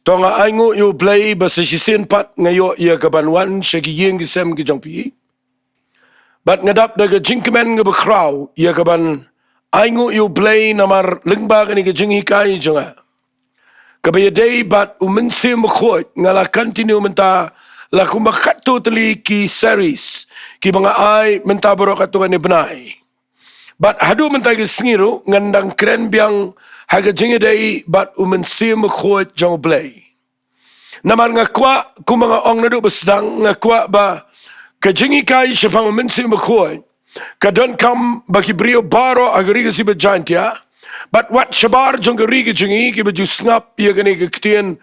Tonga aingu yu play basa sisen pat ngayo ia kabanwan shaki yeng gisem gijongpi. Bat ngadap daga jingkemen ngabakraw ia kaban aingu yu play namar lingba gani gijingikai jonga. Kabaya day bat Mynsiem Bakhuid ngala continue menta la kumakatu tali ki series ki mga ay menta barokatu ni benai. Bat hadu menta ki Sngiru ngandang kren biang haga jingiday bat Mynsiem Bakhuid jong play. Naman nga kwa kung mga ong nado basdang nga kwa ba kajingikai siya pang Mynsiem Bakhuid kadon kam bakibrio baro agariga si ba Jaintia. But what shabar jong gariga jingi kiba ju snap iya gani gaktian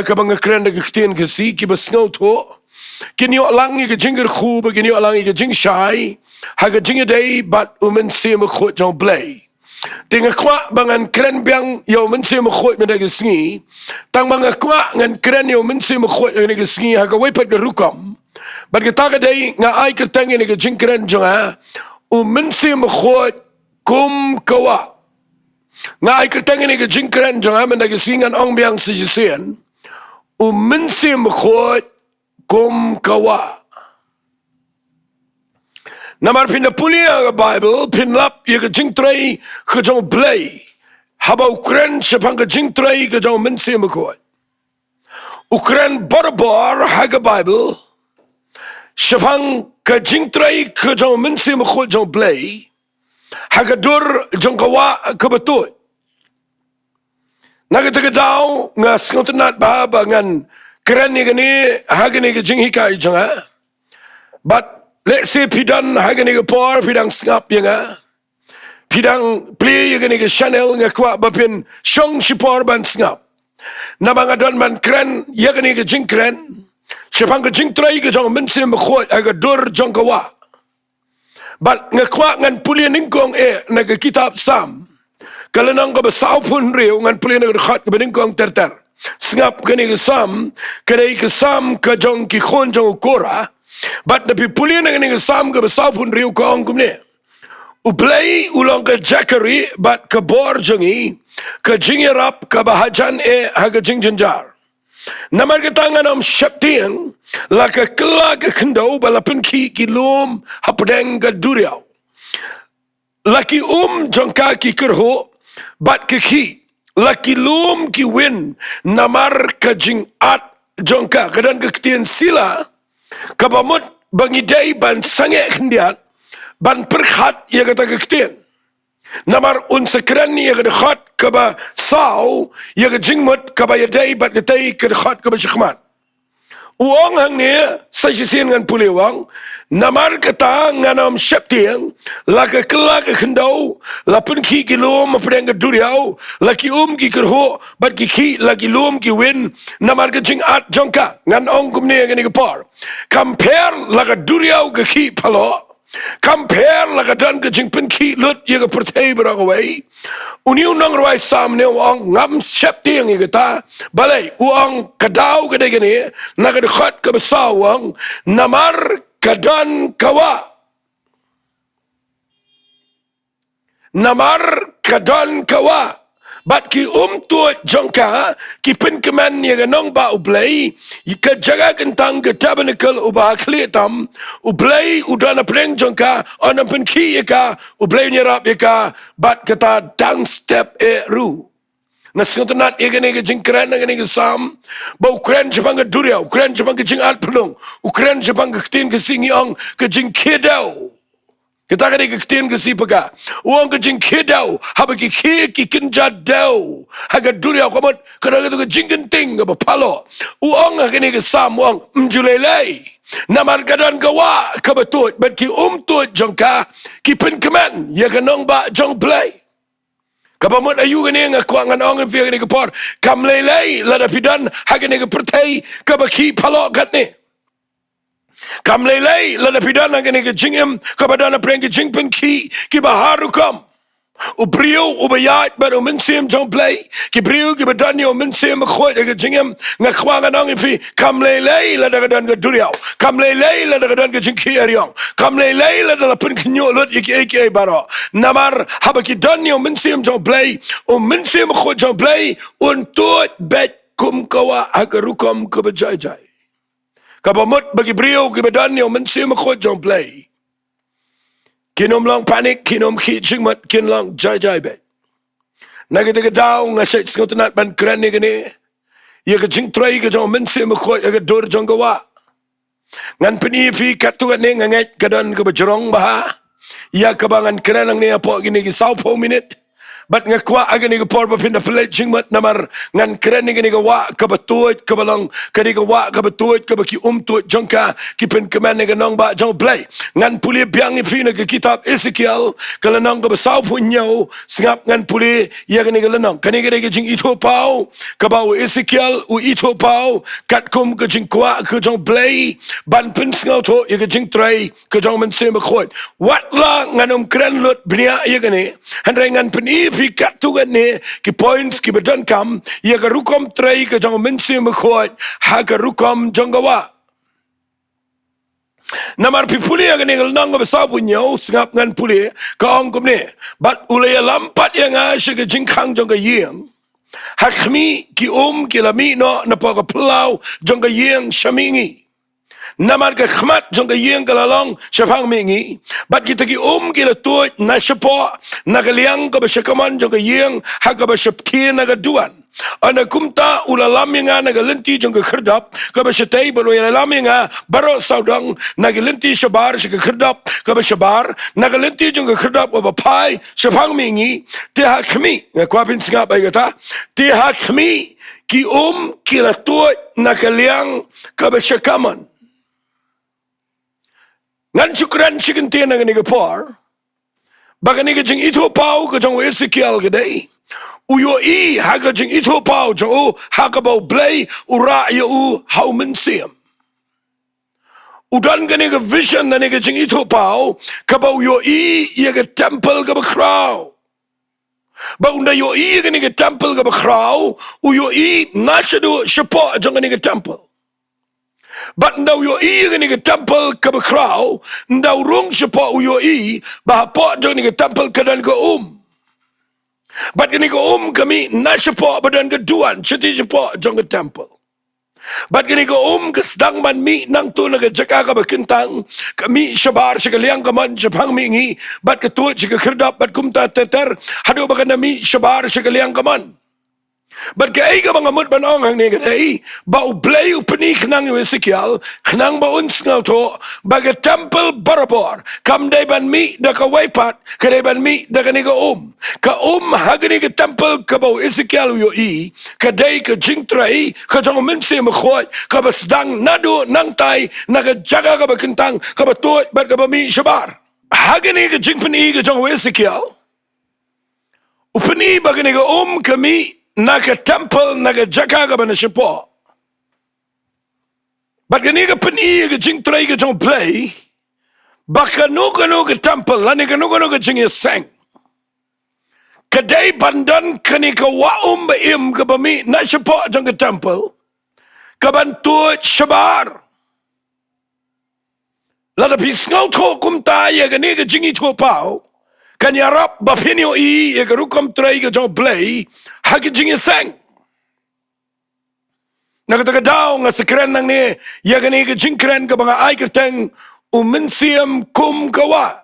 kabang kren na gaktian kasi kiba snow to kinyo lang iya jingar khuba kinyo lang iya jing shai haga jingiday bat Mynsiem Bakhuid jong play. Tinga kwa bangan kren biang yo Mynsiem Bakhuid mendaga Sngi tang banga kwa ngan kren yo Mynsiem Bakhuid mendaga Sngi haga wepat ga rukam bat kita day nga ay kertang ni ga jing kren jonga Mynsiem Bakhuid kum kawa nga ay kertang ni ga jing kren jonga mendaga singan ong biang sijisian Mynsiem Bakhuid kum kawa. Namar pinapuli ang Bible, pinlap yung jingtray ka jong play. Haba Ukren siya pang ka jingtray ka jong Mynsiem Bakhuid. Ukren barabar haga Bible, siya pang ka jingtray ka jong Mynsiem Bakhuid jong play. Haga dur jong kawa ka batut. Nagatagadaw nga singotanat ba ngan keren ni gani haga ni ka jinghikay jong ha. But let's say pidan haga ni por pidang ngap ya nga pidang play ya ni channel nga kwa bapin shong sipor ban ngap na mga don man kren ya ni jing kren sipang jing tray ga jong Mynsiem Bakhuid aga dur jong kawa bat nga kwa ngan puli Nyngkong naga kitab sam kalanang ka basaw pun riu ngan puli naga khat ka Nyngkong terter ngap ka ni sam kadai ka sam ka jong ki khon jong kora. But na pipuli na nga sam ka basaw pun riu ka ong kumne. Uplay ulang ka Jakari bat ka borjangi ka jingirap ka bahajan haga jingjanjar. Namar ka tangan am syaptiang la ka kela ka kendaw balapin ki kilom hapadeng ka duriaw. Laki jangka ki kerho bat ka ki. Laki ki win namar ka jing at jangka kadan ka ketian sila. Kabamut bangiday ban sange kendiat ban perkhat ya kata kektian namar unsakran ya kata khat kaba saw ya kata jingmut kaba yaday bat katay kata khat kaba syakmat uang hang ni sajisian ngan puli uang namar kata nganam syaptiang laka kelaka kendaw lapun ki kilom apedang ke duriaw laki ki kerho bat ki laki ki win namar ke jing at jongka ngan ong kumni yang ni kepar compare laka duriaw ke ki palo compare laka dan ke jing pen ki lut ya ke pertai berakawai uniu nang rawai samne uang ngam syaptiang ya kata balai uang kadaw kedai gini naga dekat ke besawang namar kadan kawa namar kadan kawa bat ki tuat jongka ki pen keman ya ganong ba ublay ka jaga kentang ke tabernacle ubah klitam ublay udana preng jongka onam pen ki ya ka ublay nyerap ya ka bat kata dang step ru nasingotanat ya gani ke jingkran na gani ke sam ba Ukren jepang ke duriaw Ukren jepang ke jing at pelung Ukren jepang ke ketin ke singiong ke jing kedaw kita kani ke ketin ke sipaka uang ke jing kedaw haba ki kenjadaw haga duriaw kamot kada ke jing genting ke palo uang kani ke sam uang mjulelay namar kadan gawa kabatut bat ki tut jongka ki pen keman ya kanong ba jong play kapamut ayu gani nga kuangan ong fi gani kapor kamlelay lada pidan hagani ke pertai kabaki palo gatne kamlelay lada pidan hagani ke jingem kabadana preng ke jingpen ki baharu kam ubrio ubayat ba Mynsiem jong play ki brio ki badanyo Mynsiem Bakhuid ke jingem nga kuangan ong fi kamlelay lada kadan ke duriaw kamlelay lada kadan ke jingki ariong kamlelay lada lapun kinyolut iki baro namar habaki danyo Mynsiem jong play Mynsiem Bakhuid jong play untuk bet kum kawa hagarukom kabajay. Kabamot bagi brio kibadan yo Mynsiem khot jong play. Kinom long panik kinom khi chingmat kin long jay be. Nagitiga daw nga sa ngotanat ban krani gani. Ya ka jingtray ka jong Mynsiem khot ya ka dur jong gawa. Ngan penifi katuan ni nganget kadan ka bajrong baha. Ya kabangan kranang ni apo gini ki 10 minute. But nga kwa aga ni por pa pinda fledging mat namar ngan kren ni ga wa ka batuit ka balang ka ni ga wa ka batuit ka baki tuit jongka ki pen kaman ni ga nong ba jong play ngan puli biang ifina ka kitab Ezekiel kala nong ka basaw punyo singap ngan puli ya ga ni ga lanong ka ni ga jing ito pau ka ba Ezekiel u ito pau kat kum ka jing kwa ka jong play ban pen sngau to ya ga jing tray ka jong Mynsiem khot wat la ngan kren lut bnia ya ga ni handai ngan pen fikat tu kan ni ki points ki bedan kam ya ka rukom tray ka jong Mynsiem khot ha ka rukom jonggawa namar pi puli ya ni nang ba sabunyo singap ngan puli ka ongkom ni bat ulay lampat ya nga shi ka jingkhang jong ka yeng hakmi ki ki lami no na pa ka plau jong ka yeng shamingi namar ka khmat jong ka yeng ka lalong shafang mingi bat kita ki ki la tuit na shapo na ka liang ka ba shakaman jong ka yeng ha ka ba shapki na ka duan ana kumta ulalam nga na ka lenti jong ka khrdap ka ba shatay balo ya lam nga baro saudang na ka lenti shabar shi ka khrdap ka ba shabar na ka lenti jong ka khrdap ba pai shafang mingi te ha khmi nga kwa pin singa ba gata te ha khmi ki ki la tuit na ka liang ka ba shakaman ngan syukran sikintin na gani kapar baka ni ka jing ito pao ka jang Ezekiel kadai uyo haga jing ito pao jang haga bao blay ura ya hau Mynsiem udan gani ka vision na ni ka jing ito pao ka bao yo ya ka temple ka ba kraw ba unda yo gani ka temple ka ba kraw uyo nashadu shapo jang gani ka temple but ndaw yo gani ka temple ka ba kraw ndaw rung siya uyo ba po jang ni ka temple kadan ka but gani ka kami na siya po badan ka duan siya siya po jang ka temple but gani ka ka sedang man mi nang tu na ka jaka ka ba kintang kami syabar siya kaliang ka man siya pang mingi but ka tuwit siya ka kردap but kumta teter hado ba ka na mi syabar siya kaliang ka man but kaya ka mga mut banong ang niganay ba ublay upani khnang yu Ezekiel khnang ba unsngaw to baga temple barabor kamday ban mi da ka waypat kaday ban mi da ka niga ka hagani ka temple ka ba Ezekiel yu kaday ka jingtray ka jang Mynsiem khot ka ba sedang nado nang tay nagajaga ka ba kentang ka ba tuot bat ka ba mi shabar hagani ka jingpani ka jang Ezekiel upani bagani ka kami naka temple naga jaka ka ba na siya po but gani ka pani ka jingtray ka jong play baka nuka temple lani ka nuka Jingiaseng kaday bandan kani ka waum ba ka ba mi na siya po jong ka temple ka bantuot shabar lada pisngaw to kumtaya gani ka jingi to pao kanyarap ba pinyo ya ka rukom tray ka jong play hagi Jingiaseng nakataga daw nga sa kren nang ni yagani ka jingkren ka mga ay kateng Mynsiem kum kawa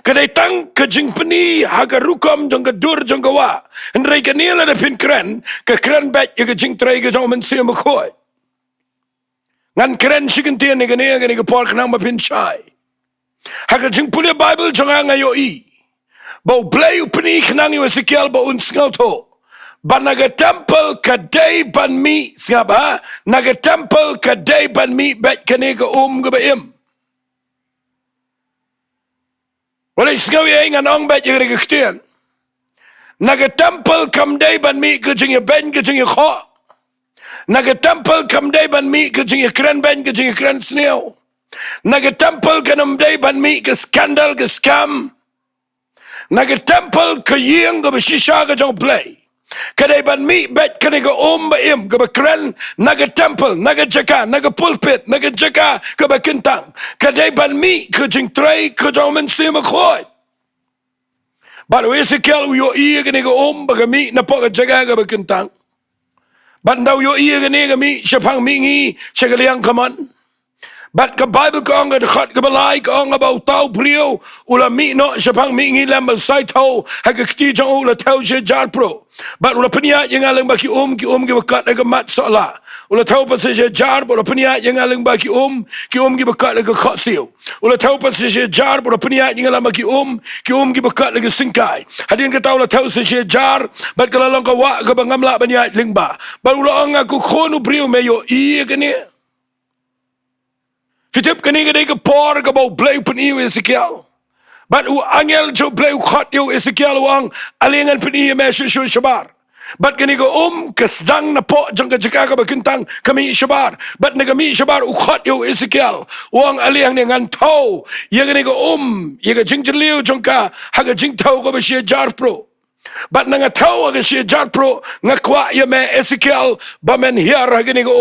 kaday tang ka jingpani haga rukom jong ka dur jong kawa andray kanila na pinkren ka kren bet ya ka jingtray ka jong Mynsiem khot ngan kren sikintiyan ni gani ka pork nang mapinchay haga jingpuli Bible jong nga yo bau blay upani khnang yu Ezekiel ba unsngaw to ba naga temple kaday ban mi singaba naga temple kaday ban mi bet kaniga ga ba wala isngaw yang anong bet yung regaktiyan naga temple kamday ban mi ka jing ben ka jing kho naga temple kamday ban mi ka jing kren ben ka jing kren sneo naga temple kanamday ban mi ka scandal ka scam naga temple ka yeng ga shisha ga jong play kaday ban mi bet kaniga ba ga ba kren naga temple naga jaka naga pulpit naga jaka ga ba kentang kaday ban mi ka jing tray ka jong Mynsiem khot but Ezekiel yo kaniga ba ga mi na po ga jaka ga ba kentang But daw yo iya gani kami siapang mingi segaliang kaman. But ka Bible ko ang dekat ka balay ko ang about tau brio ula mi no siapang mingi lam sai tau hagakti jang ula tau je jar pro. But ula penia yang alang baki ki bakat aga mat sola. Ula tau pas je jar ula penia yang alang baki ki bakat aga khasil. Ula tau pas je jar ula penia yang alang baki ki bakat aga singkai. Hadin ka tau ula tau je jar but kala lang ka wa ka bangamla banya lingba. But ula ang aku khonu brio meyo iya kani. Fitip kani kadai ka por ka bau blay peniu Ezekiel. But u angel jo blay khat yo Ezekiel wang alingan peniu me shu shabar. But kani ka kasdang na po jang ka jaka ka bakintang kami shabar. But nagami shabar u khat yo Ezekiel wang aliang ni ngan tau. Ya kani ka ya ka jingjaliu jang ka haga jing tau ka ba siya jar pro. But nga tau aga siya jar pro nga kwa ya me Ezekiel ba men hiar haga ni ka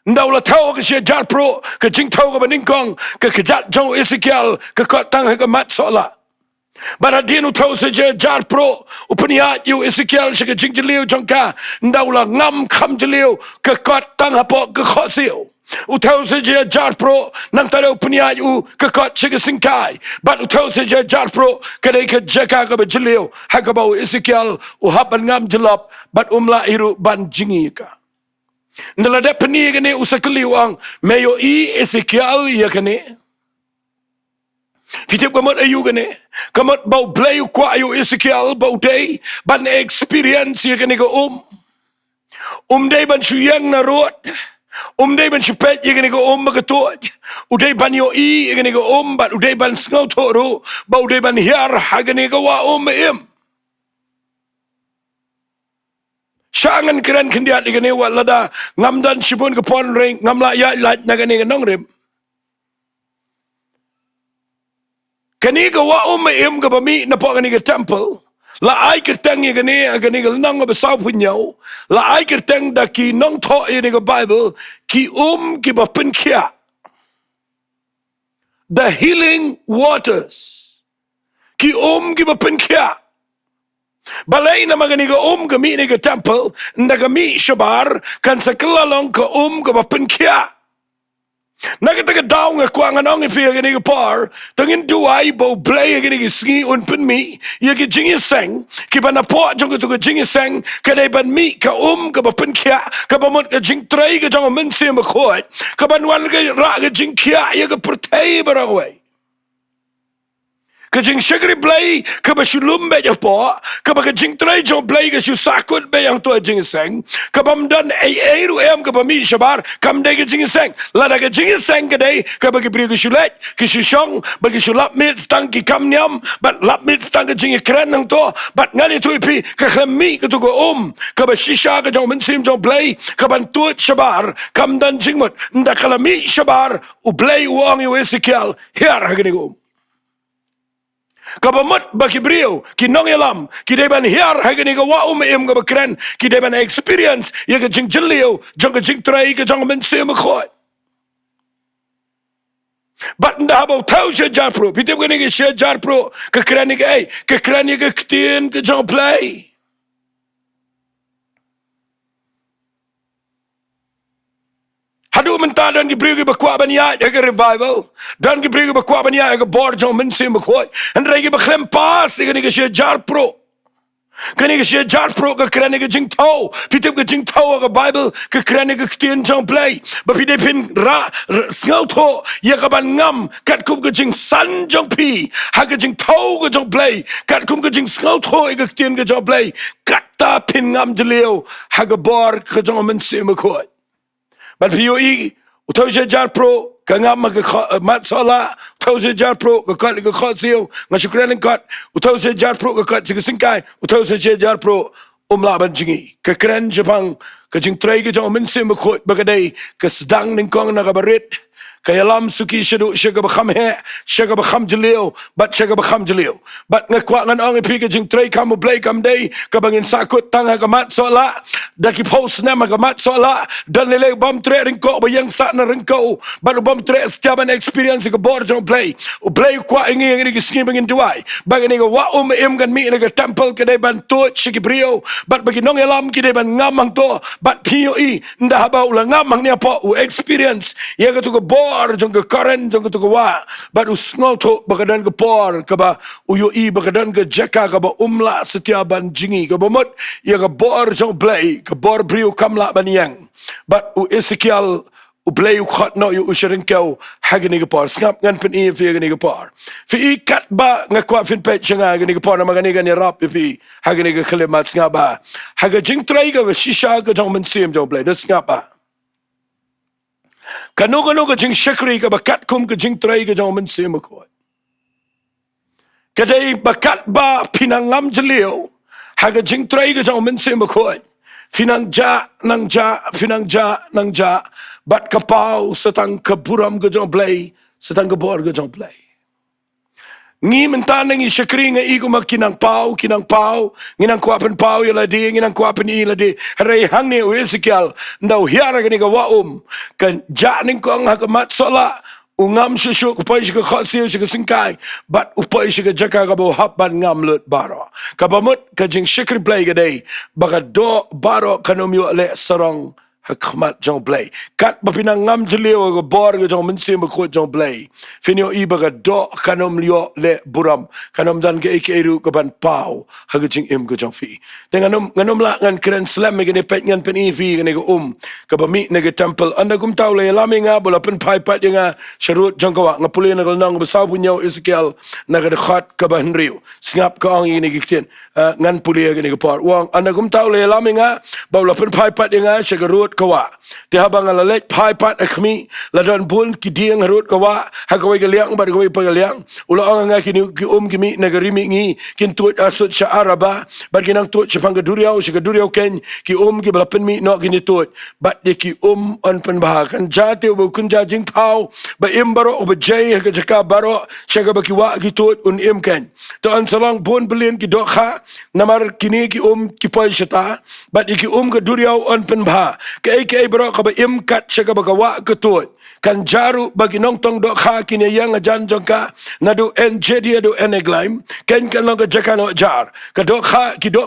Ndaw la tau ka siya jar pro ka jing tau ka ba Nyngkong ka kajat jong Ezekiel ka katang ka mat sola. But adin u tau sa jar pro upaniat yu Ezekiel siya ka jing jiliw jong ka ndaw la ngam kam jiliw ka katang hapo ka khosiw. U tau sa jar pro nang tala upaniat yu ka kat siya ka singkai. But u tau sa jar pro kadai ka jaka ka ba jiliw haka ba u Ezekiel u hapan ngam jilap but umla iru ban jingi ka. Ndala de peni gane usakali wang meyo Ezekiel ya kane. Fitip kamot ayu gane. Kamot bau play kwa ayu Ezekiel bau day ban experience ya kane ka day ban suyang na rot. Day ban supet ya kane ka magatot. Uday ban yo ya kane ka bat uday ban sngaw toro bau day ban hiar hagane ka wa em. Syangan keren kendiat digane wat lada ngamdan sibun ke pon ring ngamla ya lat nagane ke nongrim. Kani ke wa em ke bami na po kani ke temple. La ai kertang ye gane ke nang ba sa punyau. La ai kertang da ki nong tho ye ke Bible ki ki ba penkia. The healing waters. Ki ki ba penkia. Balay na mga niga kami niga temple, nagami shabar, kan sa kalalong ka ka mapinkya. Nagataga daw nga kwa nga nong ifiya niga par, tangin duwai bo blay niga sngi unpin mi, yagi Jingiaseng, kiba na po jong ka Jingiaseng, kaday ban mi ka ka mapinkya, kabamot ka Jingtray ka jong Mynsiem Bakhuid, kabanwan ka ra ka Jingkya, yaga purtay baraway. Kajing syagri blay kabashulum be po kabakajing tray jo blay kasyu sakut be yang tua Jingiaseng kabamdan ru kabami shabar kamde Jingiaseng lada Jingiaseng kadai kabagibri kashulet kishishong bagi shulap mit stang ki kamnyam but lap mit stang ka Jingikren nang to but ngani tu ipi kaklami katugo kabashisha ka jo Mynsiem jo blay kabantut shabar kamdan jingmut ndakalami shabar u blay uang yu Ezekiel hiar hagani kabamot bakibrio kinong yalam kideban hiar hagani ga wa em ga bakren kideban experience ya ga jingjilio jong ga jingtray ga jong Mynsiem khoi but nda habo tausha jar pro pitib ga ni ga jar pro ka krani ga ka krani ga ktien ga jong play Hadu menta dan gibrigi bakwa banya ya revival dan gibrigi bakwa banya ya board jong Mynsiem Bakhuid and regi baklem pas ga ni ga jar pro kani ga jar pro ka krani ga jingtau pitip ga jingtau ga Bible ka krani ga ktien jong play ba pide pin ra sngaw tho ya ga ban ngam kat kum ga jing san jong pi ha ga jingtau ga jong play kat kum ga jing sngaw tho ga ktien ga jong play katta pin ngam jleo ha ga board ka jong Mynsiem Bakhuid But POE, utau jar pro, kangam mat sola, utau jar pro, kakat siyo, ngasukranin kat, utau jar pro, kakat singkai, utau jar pro, laban jingi. Kakren Japang, kajing tray ka jong Mynsiem Bakhuid bagaday, kasdang Nyngkong nagabarit, Kaya lam suki syadu syaga bakham he, syaga bakham jelio, bat syaga bakham jelio. Bat ngakwa ngan ong ipi ke jing tray kamu play kam day, kabangin sakut tanga kamat sola, daki post nama kamat sola, dan lele bom tre ringko bayang sak na ringko, bat bom tre setiaban experience ke bor jong play. U play kwa ingi ngi Sngi bangin Jowai. Bagi ni wa im kan mi ngi temple ke day ban tu syaki brio, bat bagi nong elam ke day ban ngamang to, bat POE ndah ba ulang ngamang ni apa u experience ya ke tu ke bor jong ke karen jong ke tu ke wa bat u snol to bagadan ke por ke ba u yo I bagadan ke jaka ke ba umla setiaban jingi ke ba mot ya ke bor jong play ke bor brio kamla ban yang bat u Ezekiel u play u khat no u sharing kau hagni ke por ngap ngan pen I fi gni ke por fi kat ba ngakwa fin pet changa gni ke por na magani gani rap fi hagni ke khlemat ngaba haga jing trai ke shisha ke jong Mynsiem jong play das ngapa kanu ke jing shakri ke bakat kum ke jing trai ke jong Mynsiem ko kadai bakat ba pinangam jelio haga jing trai ke jong Mynsiem ko finang ja nang ja bat kapau setang keburam ke jong play setang kebor ke jong play ngi mentaneng I syakri ngi iku makinang pau nginang kuapen pau yaladi nginang kuapen I ladi rei hang ni Ezekiel ndau hiara ke ni ka waum kan ja Nyngkong ha mat sola ungam syusuk upai syaka khasil syaka singkai bat upai syaka jaka ka bo haban ngam lut baro ka bamut ka jing syakri play ke day baka do baro kanomyo le sarong hakmat jong play kat bapinang ngam jelio ke bor ke jong Mynsiem ko jong play finio I baga do kanom lio le buram kanom dan ke iru ke ban pau haga jing im ke jong fi dengan nganom la ngan kren slam ke ne pet ngan pen fi ke ne ke bami ne ke temple anda gum tau le lami nga bola pen pai pat nga syarut jong kawa ngapuli na nang besau punya Ezekiel na ke khat ke ban riu singap ka ang ini ke kiten ngan puli ke ne ke por wang anda gum tau le lami nga bola pen pai pat nga syarut kawa ti habang alalek pai pat akmi ladan bun ki dieng harut kawa hagawai galiang bar gawai pagaliang ula ang nga kini ki kimi nagarimi ngi kin tut asut sya araba bar kinang tut sya panggaduriaw sya gaduriaw ken ki ki balapen mi no kini tut bat de ki on pen bahakan jati u kun jajing pau ba imbaro u bajay haga jaka baro sya ga bakiwa ki tut ken to an salang bun belin ki dokha namar kini ki ki pai syata bat ki gaduriaw on pen bah ke bro ka ba kat sya ka bagawa ketut kan jaru bagi nongtong dok kha kini yang ajan jongka nadu enjedia do eneglaim ken kan long ka jakano jar ka dok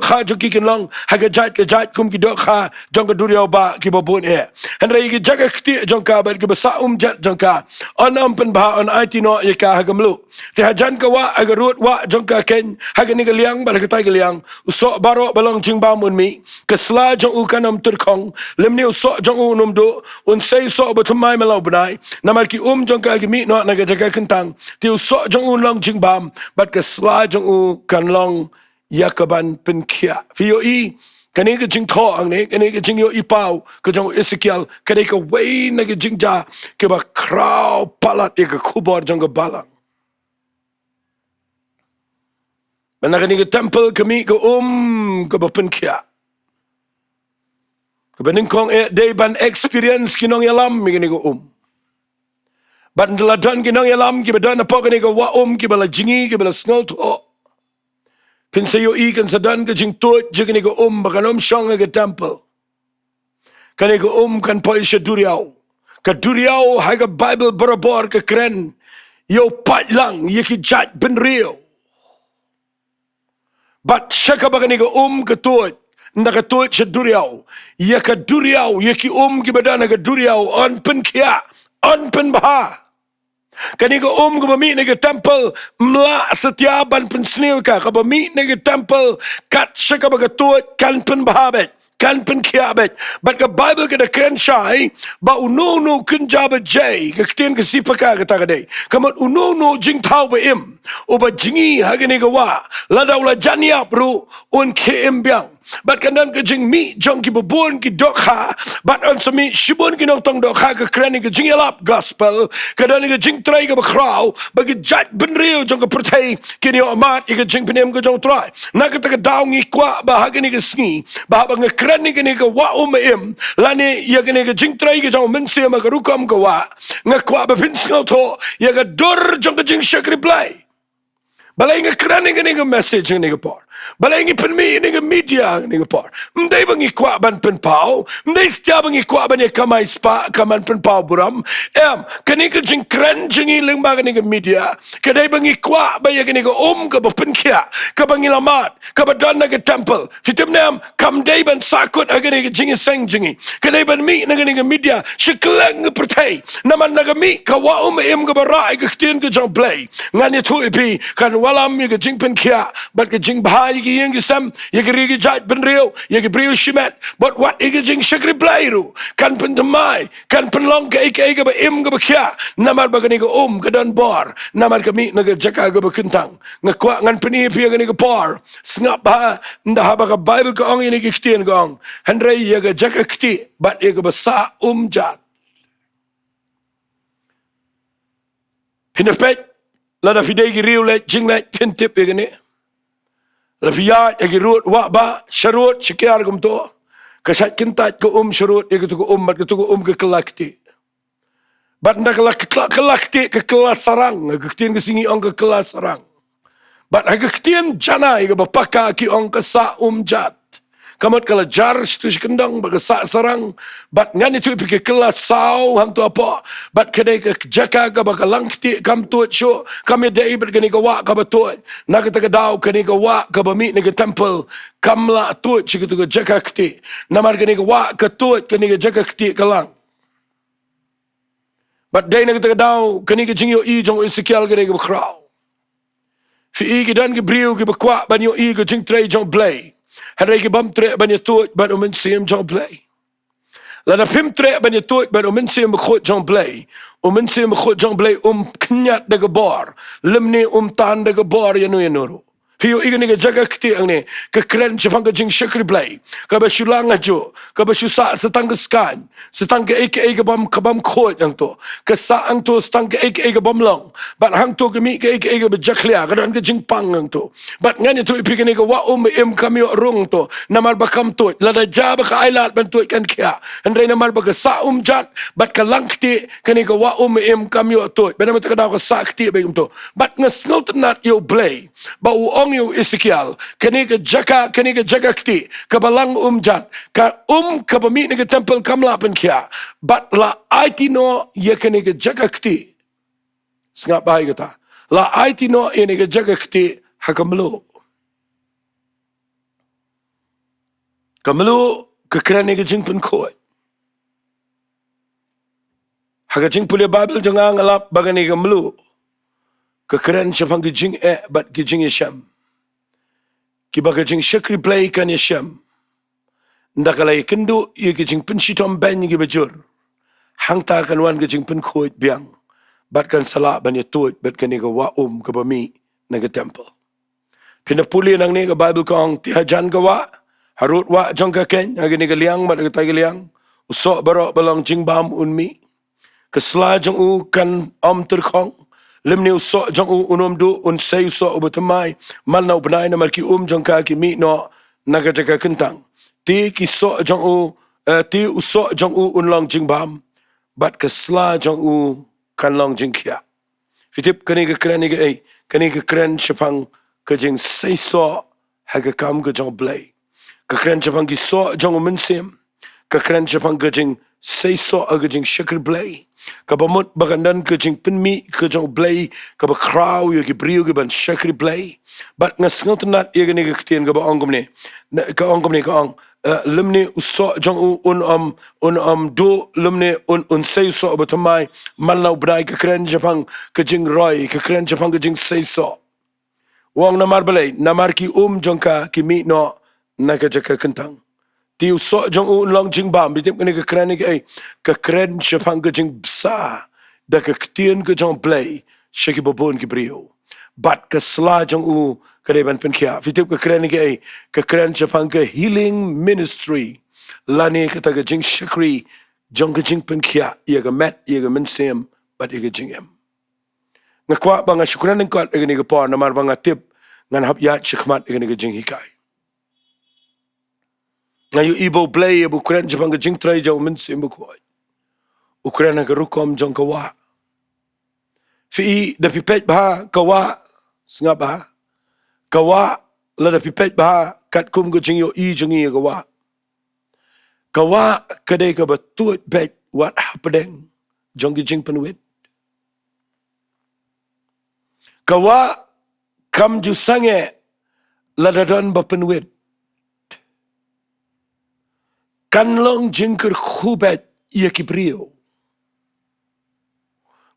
kha joki kin long haga jat kum ki dok kha jongka duriau ba ki bobun han rai ki jaga kti jongka ba ki basa jat jongka on pen ba on aitino ye ka haga mlu te hajan ka wa aga rut wa jongka ken haga ni liang ba ka tai liang usok baro balong jingba mun mi kesla jong ukanam turkong lemni usok jong unum do un sei so batumai melau benai namar ki jong ka ki mi no na jaga kentang ti usok jong un long jingbam bat ke sla jong u kan long yakaban penkia fio I kani ke jing tho ang ne kani ke jing yo I pau ke jong Ezekiel kani ke wei na ke jing ja ke ba kraw palat ke kubor jong ke balang mana kani ke temple kami ke ke ba penkia Nyngkong day ban experience kinong yalam mi gini ko ban daladan kinong yalam ki badan apa gini ko wa ki bala jingi ki bala snol to pinsayo I kan sadan ke jing tut jigini ko bakanom shong ke temple kani ko kan poi sya duriaw ka duriaw haga Bible barabor ke kren yo pat lang yeki jat ben real but syaka bagani ko ke tut nakatut sa duriaw yaka duriaw yaki ki badana ka duriaw on pen kia on pen baha kani ka ka bami na ka temple mla setiaban pen sniw ka bami na ka temple kat siya ka bagatut kan pen baha bet kan pen kia bet but ka Bible ka da kren shy ba uno kun jaba jay ka ktin ka sipaka ka tagaday kamot uno jing tau ba im Uba jingi hagani gawa. Ladaw la janiap ru un KM biang. Bat kandan ke jing mi jong ki bubun ki dokha. Bat on sami shibun ki nong tong dokha ke krani ke jingialap gospel. Kadan ke jing trai ke bakraw. Bagi jat benriu jong ke pertai. Kini amat ke jing penem ke jong trai. Nak ke daw ngi kwa ba hagani ke sngi. Ba bang krani ke ni ke wa im. Lani ya ke ni ke jing trai ke jong Mynsiem ke rukam ke wa. Ngakwa ba pin ngau to. Ya ke dur jong ke jing shakri play. Balay nga krani nga nga message nga nga por. Balay nga penmi nga media nga por. Mday bang ikwa ban penpao. Mday stia bang ikwa ban ya kamay spa kaman penpao buram. Kani ka jing kran jing ilang ba nga media. Kaday bang ikwa ba ya nga ka ba penkya. Ka bang ilamat. Ka ba dan nga temple. Fitim na kamday ban sakot aga nga Jingiaseng jingi. Kaday ban mi nga media. Shiklang nga pertay. Naman nga mi kawa im ka ba raay ka ktin ka jang play. Nga ni tu ipi kan walam ye jing pen kia but ke jing bahai ye yang sam ye rigi jat ben rio ye brio shimet but what ye jing shakri blairu kan pen tamai kan pen long ke ba im ga kia namar ba ga ke dan bor namar kami naga jaka ga ba kentang ngakwa ngan peni pi ga por snap ba nda ha ba ga bible ko ong ye ktin gong handre ye ga jaka kti but ye ga ba sa jat pinapet Lada fidegi riu le jing le tintip egene. La fiya egi ruot wa ba sharut shikiar gum to. Kasat kintat ko sharut egi to ko mat ko ke kelakti. Bat nda kelakti ke kelas sarang ke singi ong ke kelas sarang. Bat agaktin jana egi bapaka ki ong ke sa jat. Kamot kala jar tu kendang baga sa sarang bat ngani tu pikir kelas sau hang tu apa bat kedai ke jaka ka baga langti kam tu show kami dai bat gani ka wa ka batut nak ta ka dau kani ka wa ka bami ni ka temple kamla tu chiku tu ka jaka kti namar gani ka wa ka tu kani ka jaka kti kalang bat dai nak ta ka dau kani ka jingyo I jong Ezekiel gani ka kraw fi I ki dan ki briu ki bakwa ban yo I ka jing tray jong play Hadai ki bam tre ban yatut ban Mynsiem jong play. Lada pim tre ban yatut ban Mynsiem Bakhuid jong play. Mynsiem Bakhuid jong play knyat daga bor. Limni tan daga bor yanuru. Fiyo iga niga jaga kti ang ni ka kren chafang ka jing shakri play. Ka ba Shillong ajo. Ka ba sa setang ka skan. Setang ka aka bam kabam khod ang to. Ka sa ang to setang ka aka bam long. Bat hang to ka mi ka aka ba jaklia. Ka dan ka jing pang ang to. Bat ngani to ipi ka niga wa im kami rung to. Namal ba kam to. Lada jaba ka ailat ban to kan kya. Andray namal ba ka sa jat. Bat ka langkti ka niga wa im kami to. Benama ta ka daw ka sa kti ba to. Bat nga snot nat yo play. Ba uong yo Ezekiel kani ka jaka kti ka balang jat ka bami ni ka temple kamlapan kya but la aitino ye kani ka jaka kti snga bahay kata la aitino ye ni ka jaka kti hakamlo kamlo ka krani ka jingpun koy haka jing puli Bible jangang alap bagani kamlo ka kran shafang ki jing but ki Jingiasyem ki baga jing shakri play kan yasham ndakalay kendo ye ki jing pun shitom ben ki bajur hang ta kan wan ki jing pun khoit biang bat kan sala ban yatut bat kan ga wa ka bami na ga temple pinapuli nang ni ga Bible kong tihajan ga wa harut wa jong ka ken agini ga liang mat ga tay liang uso baro balang jing bam unmi ka sla jong kan terkong limni uso jong unom du say uso ubatamai mal na ubnai na marki jong ka ki mi no nagajaka kentang ti ki so jong ti uso jong unlong jingbam bat ka sla jong kan long jingkia fitip kani ka krani ga kani ka kran shapang ka jing say so ha ka kam ka jong blay ka kran shapang ki so jong Mynsiem ka kran shapang ka jing say so aga jing shakir blay ka bamut bagandan ka jing pinmi ka jong blay ka ba kraw yo ki brio ki ban shakir blay but ngas ngot nat ye gani ka ktien ka ba ongom ni ka ong limni uso jong do limni say so batamai malnaw bray ka kren japang ka jing roy ka kren japang ka jing say so wong namar balay namar ki jong ka ki mi no nakajaka kentang ti uso jong long jing bam bitip kani ka krani ka kren shapang ka jing bsa da ka ktien ka jong play shaki babon ki brio bat ke selajong kedai ban penkia fitip ke keren ke keren Jepang ke healing ministry lani kata ke jing shakri jong ke jing penkia ia ke met ia ke Mynsiem bat ia ke jingem ngakwa banga syukuran ngkat ia ke por namar banga tip ngan hab ya chikmat ia ke jing hikai ngayu ibo play ibu keren Jepang ke jing trai jong Mynsiem Bakhuid ukren ke rukom jong kawa fi da pipet ba kawa sngap ba kawa la da pipet ba kat kum go jingyo I jingi kawa kadai ka batut bet what happening jong gi jing penwit kawa kam ju sange la da don ba penwit kan long jingker khubet ia kibrio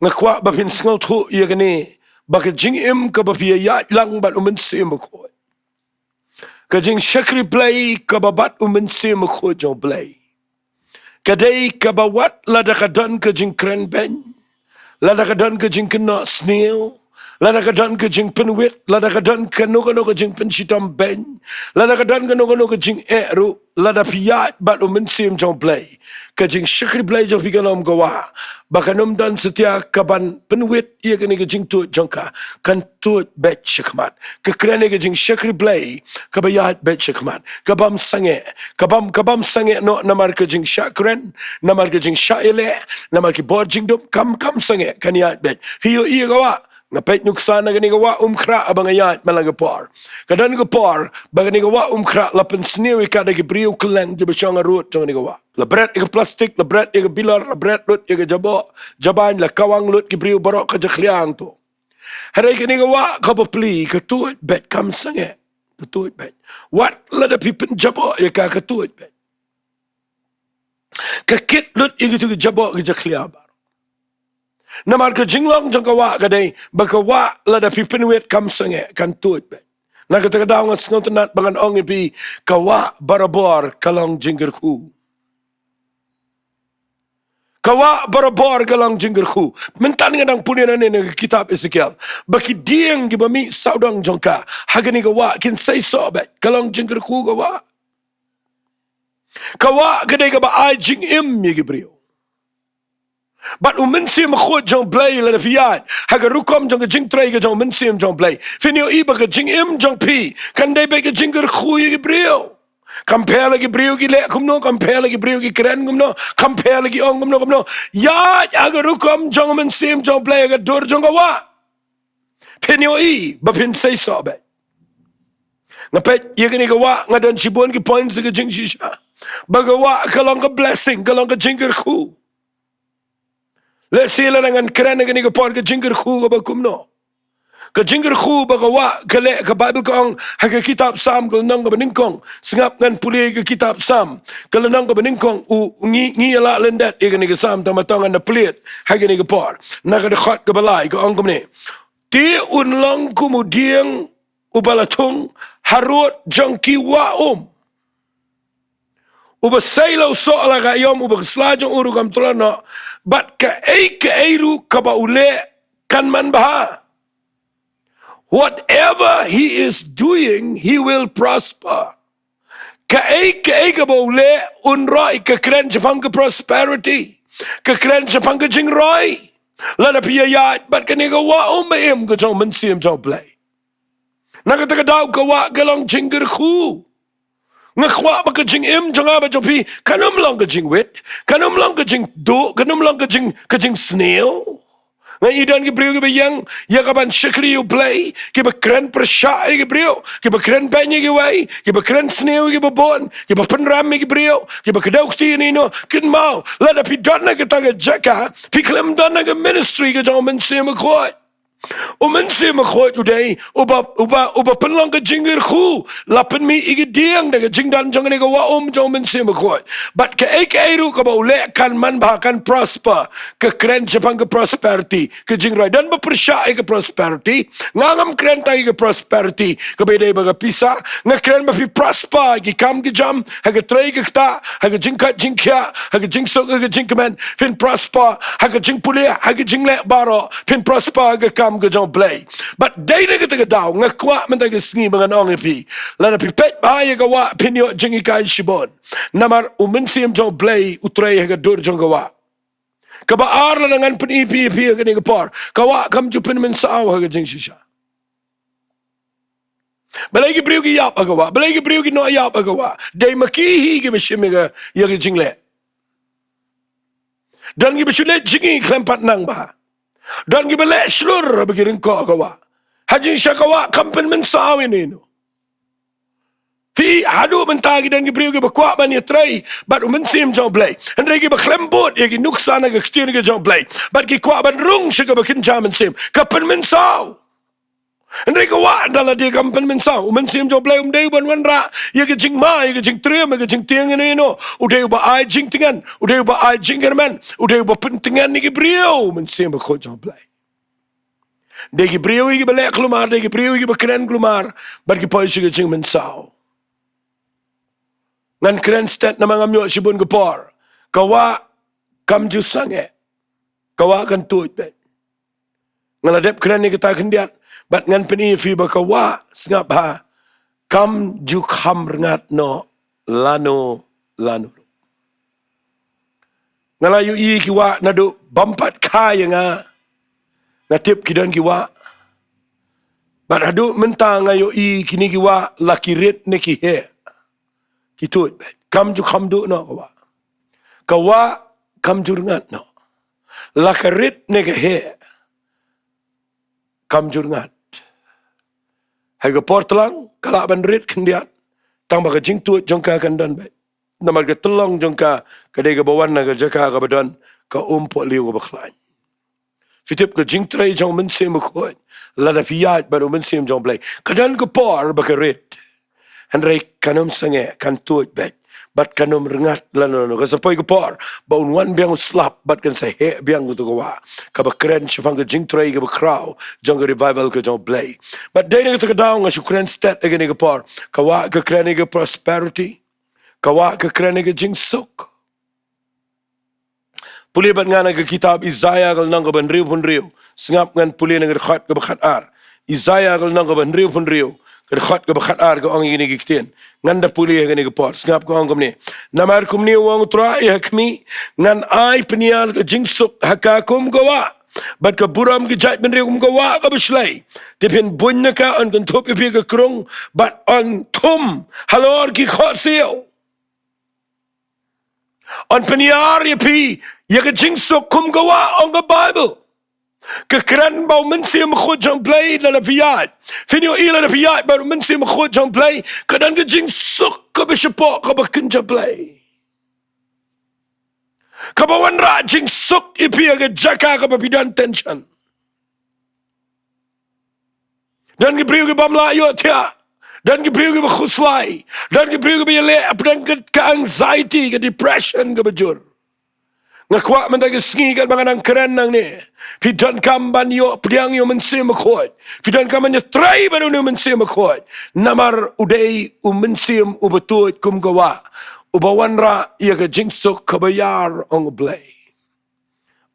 ngakwa ba pin sngaw thu ia gani ba ka jing im ka ba pia ya lang bat Mynsiem Bakhuid ka jing shakri play ka ba bat Mynsiem Bakhuid jong play ka dei ka ba wat la da ka don ka jing kren ben la da ka don ka jing Khynnah snail la da ka don ka jing penwit la da ka don ka no ka jing penchitom ben la da ka don ka no ka jing eru la da pia bat Mynsiem jong play ka jing shakri play jong fikalom gawa bakanum dan setia kaban penwit ia kini ke jing tu jongka kan tu bet shikmat ke krene ke jing shakri play kabayat bet shikmat kabam sange no namar ke jing shakren namar ke jing shaile namar ke bor jingdum kam sange kaniat bet hiyo ia gawa ngapet nuksan na gani gawa umkra abang ayat malang por kadan por bagani gawa umkra lapen sniwi kada ke briu keleng de besyang arut jong ni gawa labret ke plastik labret ke bilar labret lut ke jabo jaban la kawang lut ke briu borok ke jkhliang tu harai kani gawa ka pli ke tuit bet kam sange ke tuit bet what la da pipin jabo ya ka tuit bet ke kit lut ke tu jabo ke jkhliang namar ke jinglong jong kawa kadai bakawa la da pipinwit kam sange kan tuit bet na kata daw nga sngotenat bangan ong ipi kawa barabor kalong jinggerku kawa barabor kalong jinggerku mentan ngadang punya nane ng kitab Ezekiel baki dieng gibami saudang jongka hagani kawa kin say so bet kalong jinggerku kawa kadai ka ba ai jing im yigibrio but Mynsiem Bakhuid jong play la fiat haga rukom jong jing tray jong Mynsiem jong play finio iba ka jing im jong pi kan dai be ka jinger khuy brio compare lagi brio ki le kumno compare lagi brio ki kren kumno compare lagi ong kumno ya haga rukom jong Mynsiem jong play haga dur jong wa finio I ba pin say so be ngapet yegani ka wa ngadon sibon ki points ka jing shisha bagawa kalong ka blessing kalong ka jinger khu let's see la dengan keren ngani ko por ke jingger khu ba kumno ke jingger khu ba wa kale ke bible kong ha ke kitab sam ko nang ba Nyngkong singap ngan puli ke kitab sam ke nang ba Nyngkong ngi la lendet e ngani ke sam tamatangan na plit ha ke ni ko por na ke khot ke balai ko ong kumne ti unlong kemudian ubalatung harut jangki wa uba sailo so ala gayom uba slajong uru kam tulano bat ka eiru kaba ule kan man baha whatever he is doing he will prosper ka kaba ule unroi ka kren Jepang ka prosperity ka kren Jepang ka jingroi lada pia ya bat ka niga wa umaim ka jong Mynsiem jong play nakataka daw ka wa galong jingger khu ngakwa ba ka jing im jong aba jopi kanum long ka jing wit kanum long ka jing do kanum long ka jing snail ngai idan ki brio ki bayang ya ka ban shakri you play ki ba kren persha ki brio ki ba kren penye ki wai ki ba kren snail ki ba bon ki ba penram ki brio ki ba kadaukti ni no kin mau la da pi donna ka taga jaka pi klem donna ka ministry ka jong Mynsiem Bakhuid Mynsiem Bakhuid today uba penlang ka jinger khu lapen mi igi diang daga jingdan jong ni ka wa jong Mynsiem Bakhuid but ka eiru ka ba ule kan man bahkan prosper ka kren Jepang ka prosperity ka jingrai dan ba persya ka prosperity ngangam kren ta ka prosperity ka bede ba ka pisa nga kren ba fi prosper ki kam ki jam ha ka tray ka ta ha ka jingkat jingkya ha ka jingsok ka jingkaman fin prosper ha ka jingpule ha ka jingle baro fin prosper ka kam kam ke jong play. But day na kita daw ngakwa man tayo sngi mga nong ipi. Lana pipet bahaya gawa pinyo jingi kai shibon. Namar Mynsiem jong play utray haga dur jong gawa. Kabaar la nangan penipi haga ni gapar. Kawa kam jupin min sao haga jing shisha. Balagi brio ki yap agawa. Balagi brio ki no yap agawa. Day makihi ki bishimiga yaga jingle. Dan gi bishule jingi klempat nang ba. Dan gi bele shlur begiring ko agawa. Haji syakawa kampen men sawi ni no. Fi hadu mentagi dan gi brio gi bakwa ban ya trai bat Mynsiem jong play. And gi baklembot ya gi nuksana ga ktir gi jong play. Bat gi kwa ban rung syaka bakin Mynsiem. Kapen men saw. Andai kawa dalam dia kampen mensau, Mynsiem jom play day ban wanra, ya ke jing ma, ya ke jing triam, ya ke jing tiang ini no, udah ubah ai jing tingan, udah ubah ai jing german, udah ubah pentingan ni ke brio, Mynsiem bakho jom play. Dia ke brio ke belak kelumar, dia ke brio ke berkeren kelumar, bagi polis ke jing mensau. Ngan keren stat nama ngamyo sibun gepor, kawa kam jusange, kawa kan tuit bet. Ngaladep keren ni kita kendiat. Bat ngan peni fi bakawa sngap ha kam ju kham rengat no lano. Ngalayu i kiwa nadu bampat kaya nga tip kidan kiwa. Bat hadu menta ngayo i kini kiwa lakirit ne ki he. Kitut kam ju kham du no kawa. Kawa kam ju rengat no. Lakarit ne ke he. Kam ju rengat. Haga portlang kalak bandrit kendiat tang baga jing tuat jongka kandan baik namar ga telong jongka kadai ga bawan na ga jaka ga badan ka po liu ga baklan fitip ga jing trai jong Mynsiem khoi lada fiat baru Mynsiem jong play kadan ga por baga rit handrai kanum sange kan tuat baik bat kanum rengat lano ga sapoi ga por baun wan biang slap bat kan sa he biang tu ga ka bakren shifang ga jing trai ga bakrau jong ga revival ga jong play but day na ga daw nga shukren stat again ga por kawa ga kren ga prosperity kawa ga kren ga jing suk puli bat nga ga kitab Isaiah gal nang ga ban riu pun riu sngap ngan puli na ga khat ga bakhat ar Isaiah gal nang ga ban riu pun riu Kerkhot ke bakhat ar ke orang ini giktin. Nganda puli ke ni ke por. Ngap ko angkom ni. Namar kum ni wang trai hakmi ngan ai penial ke jingsuk hakakum gawa. Bat ke buram ke jat benri kum gawa ke beslai. Dipin bunya ka on kan top ipi ke krung bat on tum halor ki khot siu. On peniar ipi ya ke jingsuk kum gawa on ke Bible. Kekeren bau Mynsiem khot jong play la fiat. Finyo ila la fiat bau Mynsiem khot jong play kadan ke jing sok ke besepok ke bakin jong play. Kabawan ra jing sok ipi ke jaka ke bapidan tension. Dan ke priu ke bamla yo tia. Dan ke priu ke khuslai. Dan ke priu ke bele apdan ke anxiety ke depression ke bejur. Ngakwa man tayo sngi kat mga nang keren nang ni. Fidan kamban yo priang yo Mynsiem khot. Fidan kaman yo try baru yo Mynsiem khot. Namar uday Mynsiem ubetut kum gawa. Ubawan ra iya ka jingsok kabayar ong blay.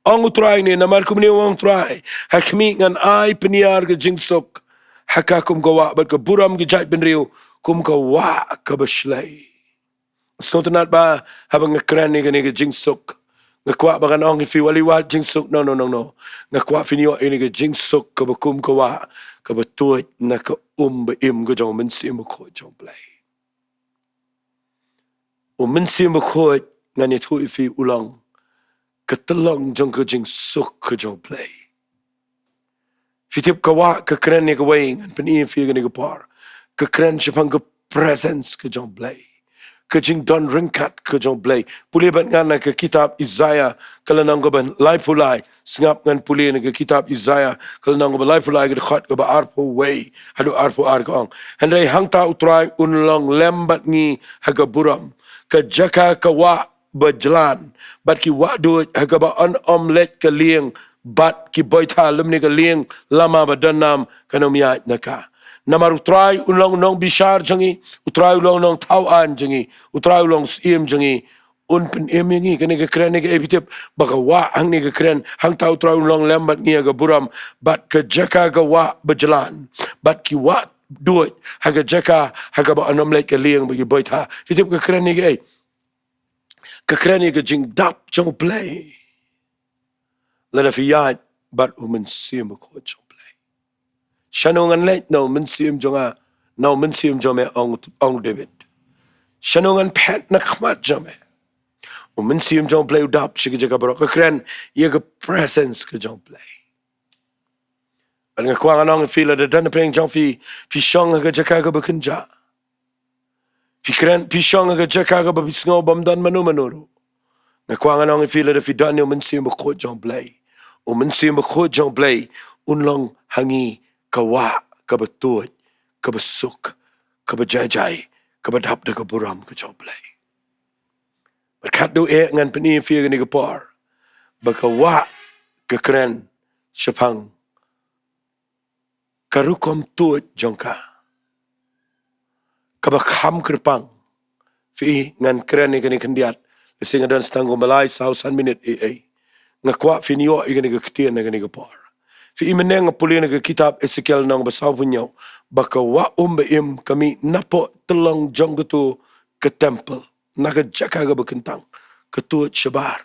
Ong utray ni namar kum ni ong try. Hakmi ngan ay peniar ka jingsok haka kum gawa bat ka buram ka jait benriu kum gawa ka baslay. So tanat ba habang ngakren ni ka jingsok ngakwa bagan ong ifi waliwat jingsuk no ngakwa finyo ini ke jingsuk ke bakum kawa ke betuit na ke beim ke jong Mynsiem khot jong play Mynsiem khot ngani thu ifi ulang ke telong jong ke jingsuk ke jong play fitip kawa ke kren ni ke wing peni ifi ke ni ke par ke kren chapang ke presence ke jong play ke jing don ringkat ke jong play puli ban ngana ke kitab Isaiah kalanang go ban laifulai sngap ngan puli ke kitab Isaiah kalanang go laifulai ke khat ke ba arpo way hadu arpo argong handai hangta utrai unlong lembat ngi haga buram ke jaka kawa berjalan bat ki wadu haga ba on omelet ke lieng bat ki boita lumni ke lieng lama badanam kanomia naka namar utrai ulong nong bishar jangi utrai ulong nong tauan jangi utrai ulong siem jangi un pen emingi kene ke kren ke epitip bagawa hang ni ke kren hang tau trau long lambat ngia ke buram bat ke jaka ke wa berjalan bat ki wa duit haga jaka haga ba anom lek ke liang bagi boita fitip ke kren ni ke kren ni ke jing dap jong play lada fiyat bat Mynsiem ko jong play shanongan lek no Mynsiem jonga no Mynsiem jome ong David shanongan pet na khmat jome Mynsiem jong play udap shige jaga barok ke kren ye ke presence ke jong play ang kwang anong feel da dan peng jong fi shong ke jaga ke bekenja fi kren fi shong ke jaga ke bisngo bam dan manu nga kwang anong feel da fi dan Mynsiem ko jong play Mynsiem ko jong play unlong hangi kawa ka betut ka besuk ka bejajai ka bedap de ka buram ke jong play kat do ngan peni fia ni gepar bakawa ke kren sepang karukom tuat jongka kabakam kerpang fi ngan kren ni kani kendiat sing dan stanggo malai sausan minute ngakwa finio igani ke ketien ngani gepar fi imeneng pulin ke kitab Ezekiel nang basaw punyo bakawa im kami napo telong jonggutu ke temple naga jaka ga bekentang ketua syabar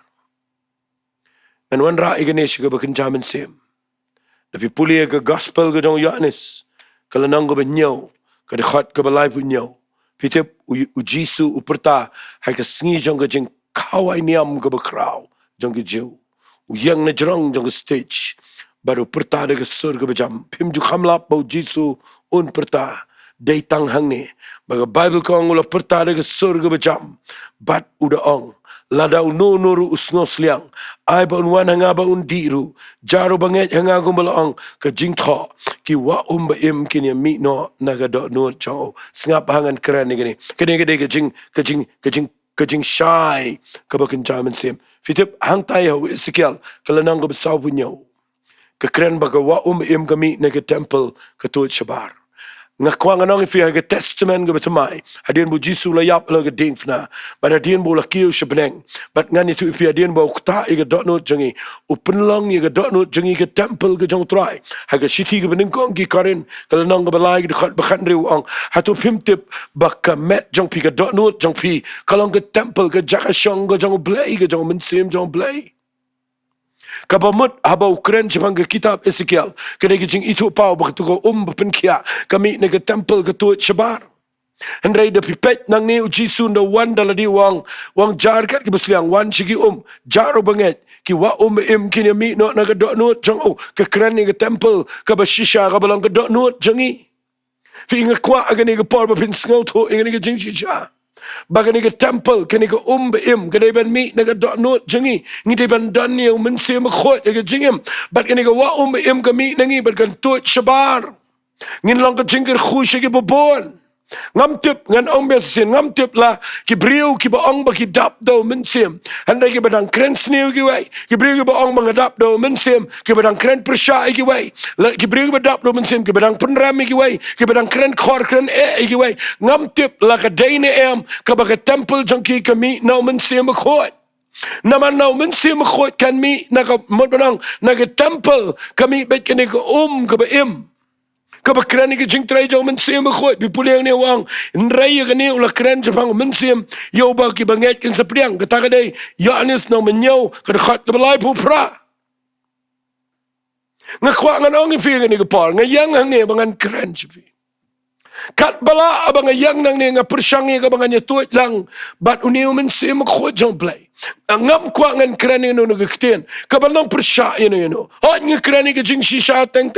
dan wan ra iganesh ga bekenta Mynsiem tapi puli ga gospel ga dong Yohanes kala nang ga benyo ka de khat ka balai punyo pitep u Jisu u perta ha ka sngi jong ga jing kawai niam ga bekrau jong ga jiu u yang na jrong jong ga stage baru perta de ga sur ga bejam pim ju khamlap bau Jisu un perta day tang hang ni baga Bible ko ngula pertare ke surga bejam bat uda ong lada no noru usngos liang ai ba unwan hanga ba undiru jaro banget hanga gumbala ong ke Jingduwai ki wa ba im kini mi no naga do no chao sngap hangan keren ni kene ke jing shy ke bakin Mynsiem fitip hang tai ho Ezekiel kala nang go besaw punyo ke keren baga wa im kami na ke temple ke tuat syabar ngakwang anong fi ga testament ga betamai hadien bu Jisu la yap la ga dingfna but hadien bu la kiu shbeneng but ngani tu fi hadien bu kta ga dot no jangi upenlong ga dot no jangi ga temple ga jong trai ha ga shiti ga Nyngkong gi karin kala nong ga balai ga khat bakhan riu ong hatu pimtip bakka met jong pi ga dot no jong pi kalong ga temple ga jaka shong ga jong blai ga jong Mynsiem jong blai kabamut habau kren jepang ke kitab Ezekiel kene jing itu pau baktu ko penkia kami nega temple ke tuat syabar hendrai de pipet nang ni Jisu ndo wan daladi wang jar kat ki besliang wan sigi jaro banget ki wa im kini mi no naga dot no jong ke kren ni ke temple ke bashisha ka balang ke dot no jangi fi ngakwa agani ke por bapin sngo to ingani ke jing shisha bagani ke temple kini ke im ke ban mi naga dot no jangi ngi de ban dan ni Mynsiem khot ke jingim bat kini ke wa im ke mi nangi bat kan tuat syabar ngin long ke jingir khushi ke bobon ngam tip ngan ong besin ngam tip la ki briu ki ba ong ba ki dap do Mynsiem handai ki badang kren sniu ki wai ki briu ki ba ong ba dap do Mynsiem ki badang kren persha ki wai la ki briu ki ba dap do Mynsiem ki badang penram ki wai ki badang kren khor kren ki wai ngam tip la ka daine ka ba ka temple jong ki kami no Mynsiem khot naman no Mynsiem khot kan mi na ka mod banang na ka temple kami bet kini ka ka ba im kabakran ni jing trai jong Mynsiem khot bi puliang ni wang nrai ga ni ula kran jang Mynsiem yo ba ki banget kin sapriang kata ka dei Yohanes no menyo ka khat ka balai pu pra ngakwa nganong fi ga ni ka par ngayang hang ni bangan kran chi kat bala abang yang nang ni nga persyangi ka bangan ya tuat lang bat uniu Mynsiem khot jong play ngam kwa ngan krani no nagkten kabalong persya yun hot nga krani ka jing shisha teng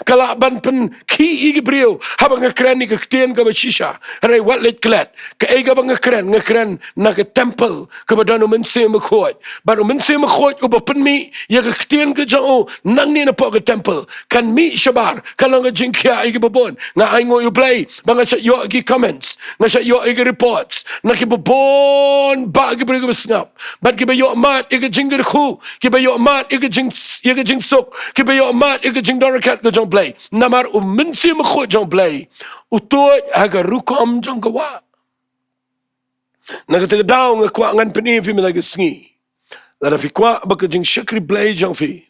kala ban pen ki igbriu habang nga krani ka kten ka ba shisha ray wat let klat ka ay ka bang nga kran na ka temple ka ba dano Mynsiem khot ba Mynsiem khot uba pen mi ya ka kten ka jang nang ni na po ka temple kan mi shabar kalang ka jing kya ay babon nga ay ngo you play banga sa yo gi comments nga sa yo gi reports na ki babon ba gi brigu snap bat kiba yo mat ika jingir khu kiba yo mat ika jing sok kiba yo mat ika jing dorakat ko jong play namar Mynsiem khu jong play utoy aga rukom jong kawa Nagtagdaw nga kwa ngan peni fi mga Sngi. Lara fi kwa baka jing shakri blay jang fi.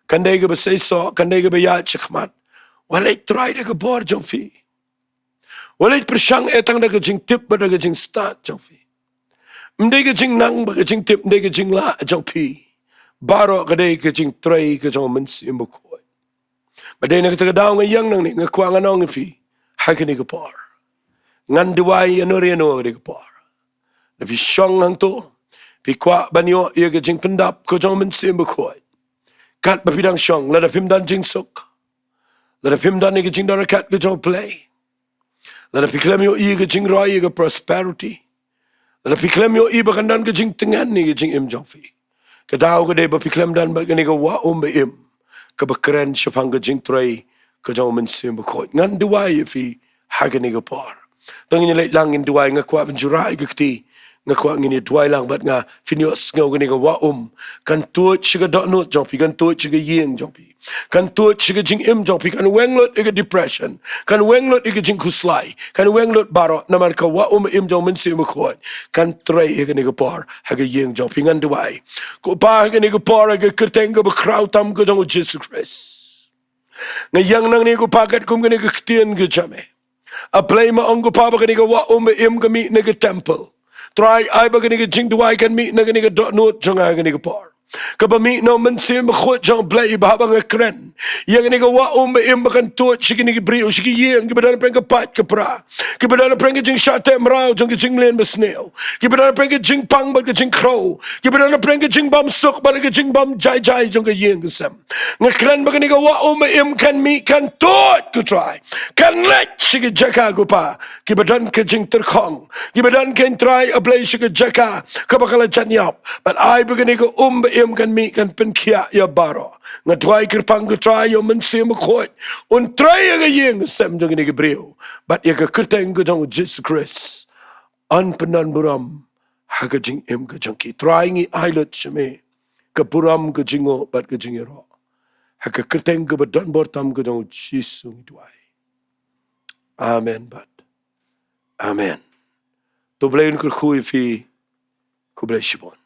Kanday ga ba say so, kanday ga ba ya chikmat. Walay try na ga bor jang fi. Walay persyang etang na ga jing tip ba na ga jing start jang fi. Mday ga jing nang ba ga jing tip, mday ga jing la jang fi. Baro ga day ga jing try ga jang Mynsiem Bakhuid. Maday nagtagdaw nga yang nang ni nga kwa nga nong fi. Hagani ga bor. Ngan Jowai anori ano ga bor. Na fi syong hang to. Fi kwa banyo iya ga jing pendap ko jang Mynsiem Bakhuid. Kat ba pidang syong, lada fim dan jing suk. Lada fim dan iga jing dan kat ga jang play. Lada fi klem yo iya ga jing roi iga prosperity. Lada fi klem yo iya bakandan ga jing tengan iga jing im jang fi. Kadaw ga day ba fi klem dan ba ga niga wa ba im. Ka ba keren syafang ga jing tray ka jang Mynsiem Bakhuid. Ngan Jowai fi haga niga par. Tangin lait lang in Jowai nga kwa benjurai ga kti. Nga kwa ngini Jowai lang bat nga finios nga ga niga wa kan tuot siga donut jang fi, kan tuot siga ying jang fi. Kan tuot siga jing im jang fi, kan wenglot iga depression, kan wenglot iga jing kuslay, kan wenglot baro naman ka wa im jang Mynsiem Bakhuid. Kan tray iga niga par haga ying jang fi ngan Jowai. Ko pa haga niga par haga kerteng ga bakraw tam ga jang Jesus Christ. Ngayang nang niga pagat kum ga niga ktien ga jame. Apply ma ang pa ba ga niga wa im ga mi niga temple. Try ay ba ganiga Jingduwai kan mi na ganiga donut jang ganiga par. Kabami no Mynsiem Bakhuid jang play bahabang kren. Yang ganiga wa ba im bakan tuot sige ganiga brio sige yeng gibadana preng pat kapra. Gibadana preng jing shatem rao jang jing len besneo. Gibadana preng jing pang ba jing crow. Gibadana preng jing bam suk ba jing bam jai jang yeng gesem. Ngakren ba ganiga wa ba im kan mi kan tuot to try. Kan let sige jaka go pa. Gibadan ka jing terkong. Gibadan kan try a play sige jaka kabakala janyap. But I begin go im kan mi kan penkia ya baro. Nga try kerpang go try yo Mynsiem Bakhuid. Un try ga yeng sem jang ni gebrio. But ya ka kerteng go jang Jesus Christ. An penan buram haga jing im ga jang ki trying I lot shame. Ka buram ga jingo but ga jingero. Haga kerteng ga badan bortam ga jang Jesus Jingduwai. Amen but. Amen. To blayin kur khui fi ku blay shibon.